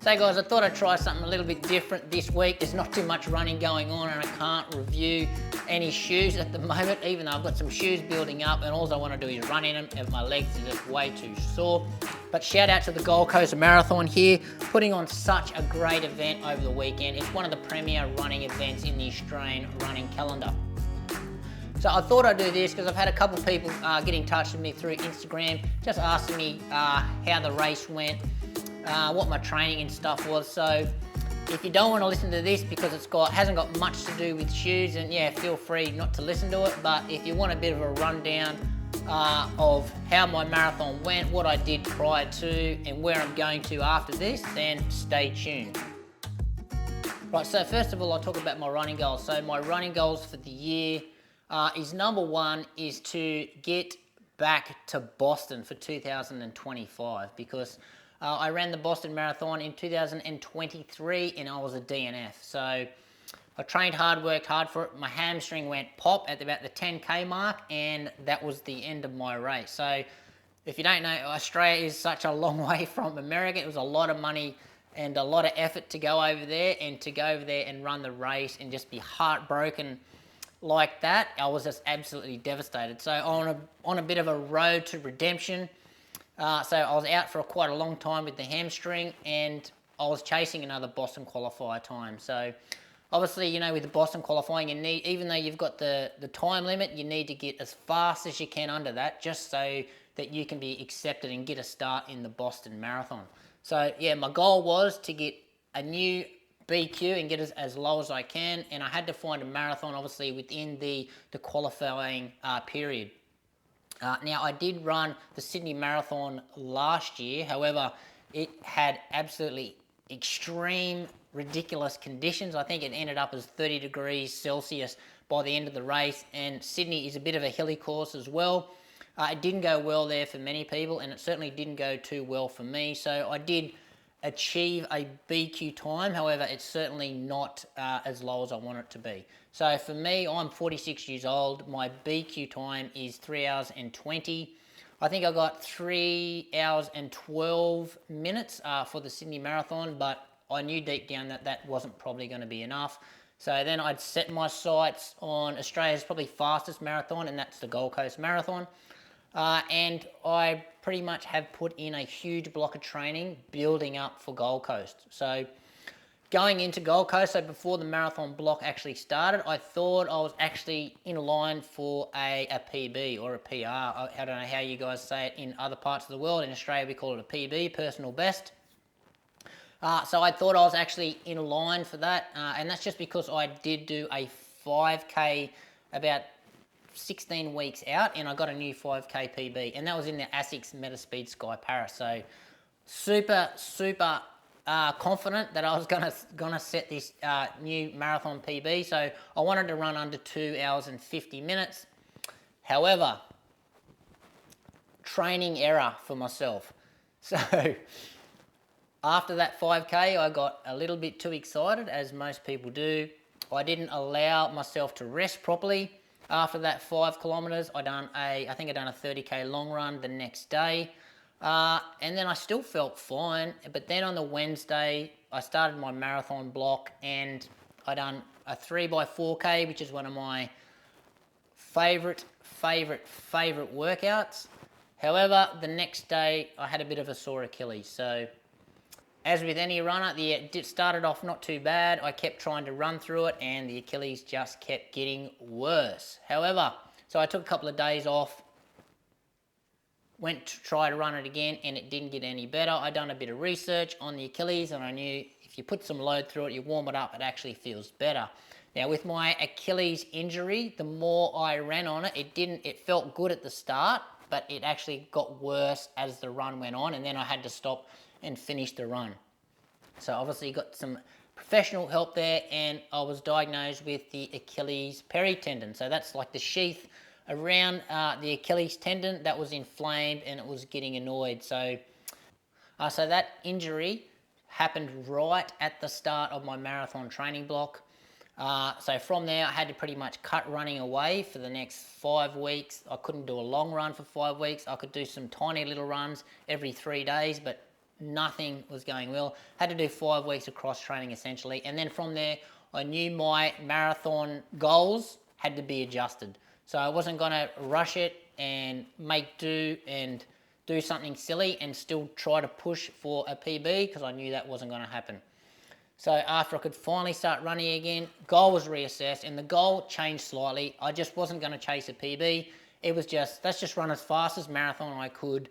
So guys, I thought I'd try something a little bit different this week. There's not too much running going on and I can't review any shoes at the moment, even though I've got some shoes building up and all I want to do is run in them and my legs are just way too sore. But shout out to the Gold Coast Marathon here, putting on such a great event over the weekend. It's one of the premier running events in the Australian running calendar. So I thought I'd do this because I've had a couple of people get in touch with me through Instagram, just asking me how the race went, what my training and stuff was. So if you don't want to listen to this because hasn't got much to do with shoes, then yeah, feel free not to listen to it. But if you want a bit of a rundown of how my marathon went, what I did prior to, and where I'm going to after this, then stay tuned. Right, so first of all, I'll talk about my running goals. So my running goals for the year is number one is to get back to Boston for 2025 because I ran the Boston Marathon in 2023 and I was a DNF. So I trained hard, worked hard for it. My hamstring went pop at about the 10K mark and that was the end of my race. So if you don't know, Australia is such a long way from America. It was a lot of money and a lot of effort to go over there, and to go over there and run the race and just be heartbroken like that, I was just absolutely devastated. So on a bit of a road to redemption. So I was out for quite a long time with the hamstring and I was chasing another Boston qualifier time. So obviously, you know, with the Boston qualifying, you need, even though you've got the time limit, you need to get as fast as you can under that just so that you can be accepted and get a start in the Boston Marathon. So yeah, my goal was to get a new BQ and get as low as I can, and I had to find a marathon obviously within the qualifying period. Now I did run the Sydney Marathon last year, however it had absolutely extreme ridiculous conditions. I think it ended up as 30 degrees Celsius by the end of the race, and Sydney is a bit of a hilly course as well. It didn't go well there for many people and it certainly didn't go too well for me, so I did achieve a BQ time, however it's certainly not as low as I want it to be. So for me, I'm 46 years old, my BQ time is 3 hours and 20. I think I got 3 hours and 12 minutes for the Sydney Marathon, but I knew deep down that that wasn't probably going to be enough. So then I'd set my sights on Australia's probably fastest marathon, and that's the Gold Coast Marathon. And I pretty much have put in a huge block of training building up for Gold Coast. So going into Gold Coast, so before the marathon block actually started, I thought I was actually in line for a PB or a PR. I don't know how you guys say it in other parts of the world. In Australia, we call it a PB, personal best. So I thought I was actually in line for that, and that's just because I did do a 5K about 16 weeks out, and I got a new 5K PB, and that was in the ASICS Metaspeed Sky Paris. So super confident that I was gonna set this new marathon PB. So I wanted to run under 2 hours and 50 minutes. However, training error for myself. So after that 5K, I got a little bit too excited, as most people do. I didn't allow myself to rest properly. After that 5 kilometers, I think I done a 30K long run the next day. And then I still felt fine. But then on the Wednesday, I started my marathon block and I done a 3x4K, which is one of my favorite workouts. However, the next day I had a bit of a sore Achilles. So as with any runner, it started off not too bad. I kept trying to run through it and the Achilles just kept getting worse. However, so I took a couple of days off, went to try to run it again and it didn't get any better. I done a bit of research on the Achilles and I knew if you put some load through it, you warm it up, it actually feels better. Now with my Achilles injury, the more I ran on it, it felt good at the start, but it actually got worse as the run went on, and then I had to stop and finish the run. So obviously got some professional help there, and I was diagnosed with the Achilles peritendon. So that's like the sheath around the Achilles tendon that was inflamed and it was getting annoyed. So that injury happened right at the start of my marathon training block. So from there, I had to pretty much cut running away for the next 5 weeks. I couldn't do a long run for 5 weeks. I could do some tiny little runs every 3 days, but nothing was going well. Had to do 5 weeks of cross training essentially, and then from there I knew my marathon goals had to be adjusted. So I wasn't going to rush it and make do and do something silly and still try to push for a PB, because I knew that wasn't going to happen. So after I could finally start running again, goal was reassessed, and the goal changed slightly. I just wasn't going to chase a PB. It was just, let's just run as fast as marathon I could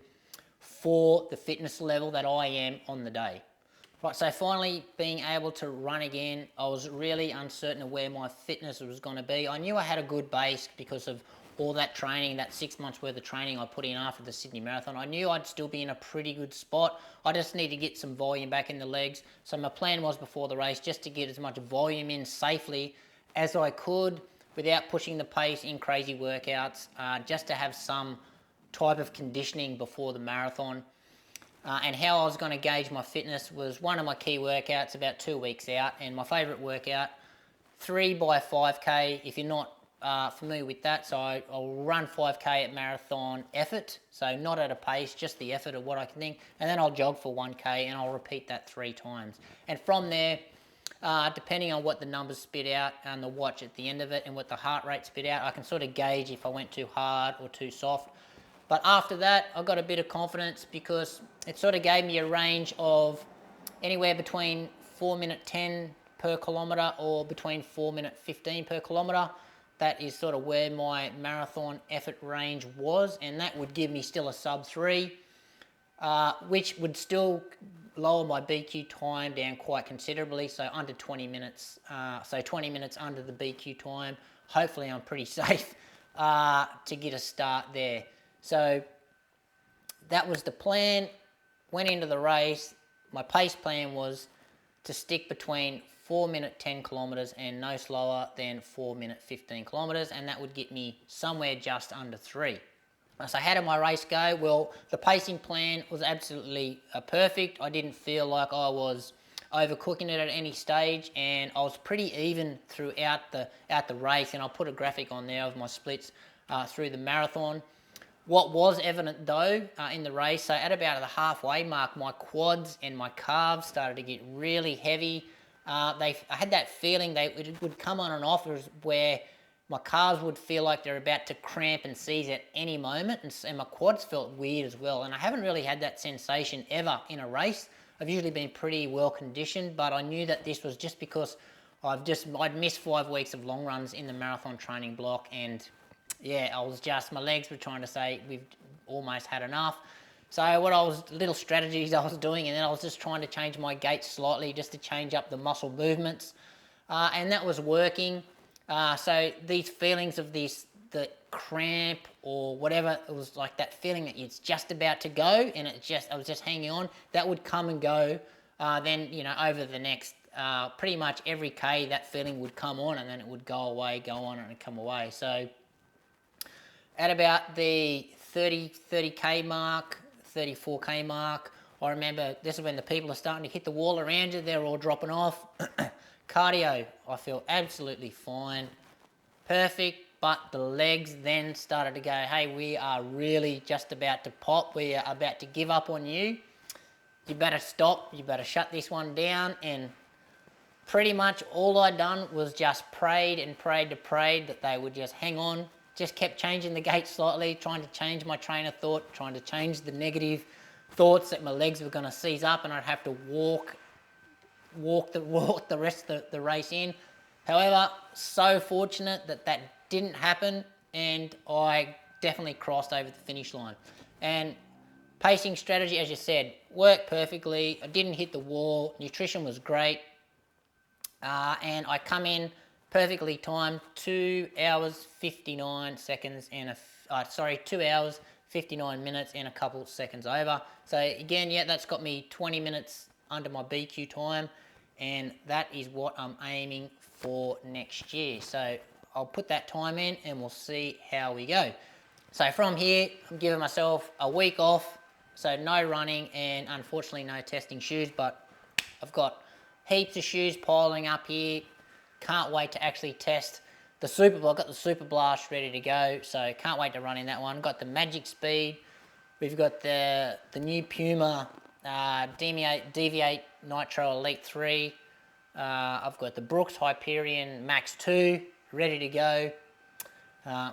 for the fitness level that I am on the day. Right, so finally being able to run again, I was really uncertain of where my fitness was going to be. I knew I had a good base because of all that training, that 6 months worth of training I put in after the Sydney Marathon. I knew I'd still be in a pretty good spot. I just need to get some volume back in the legs. So my plan was before the race just to get as much volume in safely as I could without pushing the pace in crazy workouts, just to have some type of conditioning before the marathon. And how I was going to gauge my fitness was one of my key workouts about 2 weeks out, and my favourite workout, 3 by 5K, if you're not familiar with that. So I'll run 5K at marathon effort, so not at a pace, just the effort of what I can think, and then I'll jog for 1K, and I'll repeat that 3 times. And from there, depending on what the numbers spit out and the watch at the end of it and what the heart rate spit out, I can sort of gauge if I went too hard or too soft. But after that, I got a bit of confidence because it sort of gave me a range of anywhere between 4:10 per kilometre or between 4:15 per kilometre. That is sort of where my marathon effort range was, and that would give me still a sub 3, which would still lower my BQ time down quite considerably, so under 20 minutes, so 20 minutes under the BQ time. Hopefully I'm pretty safe to get a start there. So that was the plan. Went into the race. My pace plan was to stick between 4:10 kilometres and no slower than 4:15 kilometres, and that would get me somewhere just under 3. So how did my race go? Well, the pacing plan was absolutely perfect. I didn't feel like I was overcooking it at any stage, and I was pretty even throughout the race, and I'll put a graphic on there of my splits through the marathon. What was evident though in the race, so at about the halfway mark, my quads and my calves started to get really heavy. I had that feeling it would come on and off, where my calves would feel like they're about to cramp and seize at any moment, and my quads felt weird as well. And I haven't really had that sensation ever in a race. I've usually been pretty well conditioned, but I knew that this was just because I'd missed 5 weeks of long runs in the marathon training block, and yeah, my legs were trying to say we've almost had enough. So little strategies I was doing, and then I was just trying to change my gait slightly just to change up the muscle movements, and that was working. So these feelings of the cramp or whatever, it was like that feeling that it's just about to go, and I was just hanging on. That would come and go. Then over the next pretty much every K, that feeling would come on, and then it would go away, go on, and come away. So at about the 30K mark, 34K mark, I remember this is when the people are starting to hit the wall around you. They're all dropping off. Cardio, I feel absolutely fine, perfect, but the legs then started to go, hey, we are really just about to pop. We are about to give up on you. You better stop. You better shut this one down. And pretty much all I'd done was just prayed that they would just hang on. Just kept changing the gait slightly, trying to change my train of thought, trying to change the negative thoughts that my legs were going to seize up and I'd have to walk the rest of the race in. However, so fortunate that didn't happen, and I definitely crossed over the finish line. And pacing strategy, as you said, worked perfectly. I didn't hit the wall. Nutrition was great. And I come in perfectly timed, 2 hours 59 seconds and 2 hours 59 minutes and a couple seconds over. So again, yeah, that's got me 20 minutes under my BQ time, and that is what I'm aiming for next year. So I'll put that time in and we'll see how we go. So from here, I'm giving myself a week off, so no running and unfortunately no testing shoes, but I've got heaps of shoes piling up here. Can't wait to actually test the I've got the Super Blast ready to go, so can't wait to run in that one. Got the Magic Speed. We've got the new Puma Deviate Nitro Elite 3. I've got the Brooks Hyperion Max 2 ready to go.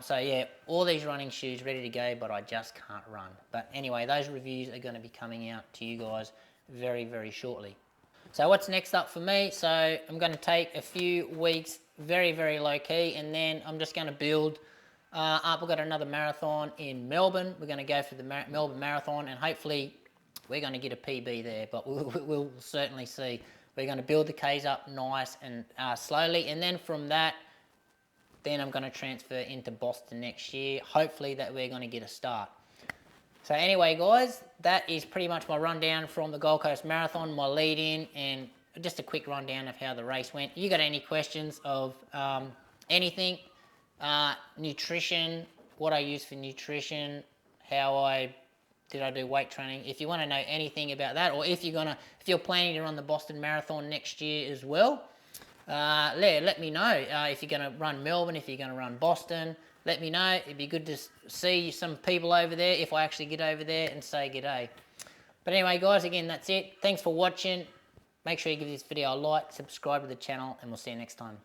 So yeah, all these running shoes ready to go, but I just can't run. But anyway, those reviews are going to be coming out to you guys very, very shortly. So what's next up for me? So I'm going to take a few weeks very, very low key, and then I'm just going to build up. We've got another marathon in Melbourne. We're going to go for the Melbourne Marathon, and hopefully we're going to get a PB there, but we'll certainly see. We're going to build the Ks up nice and slowly, and then from that, then I'm going to transfer into Boston next year. Hopefully that we're going to get a start. So anyway, guys, that is pretty much my rundown from the Gold Coast Marathon, my lead-in, and just a quick rundown of how the race went. You got any questions of anything? Nutrition, what I use for nutrition, did I do weight training? If you want to know anything about that, or if you're planning to run the Boston Marathon next year as well, let me know. If you're going to run Melbourne, if you're going to run Boston, let me know. It'd be good to see some people over there if I actually get over there and say g'day. But anyway, guys, again, that's it. Thanks for watching. Make sure you give this video a like, subscribe to the channel, and we'll see you next time.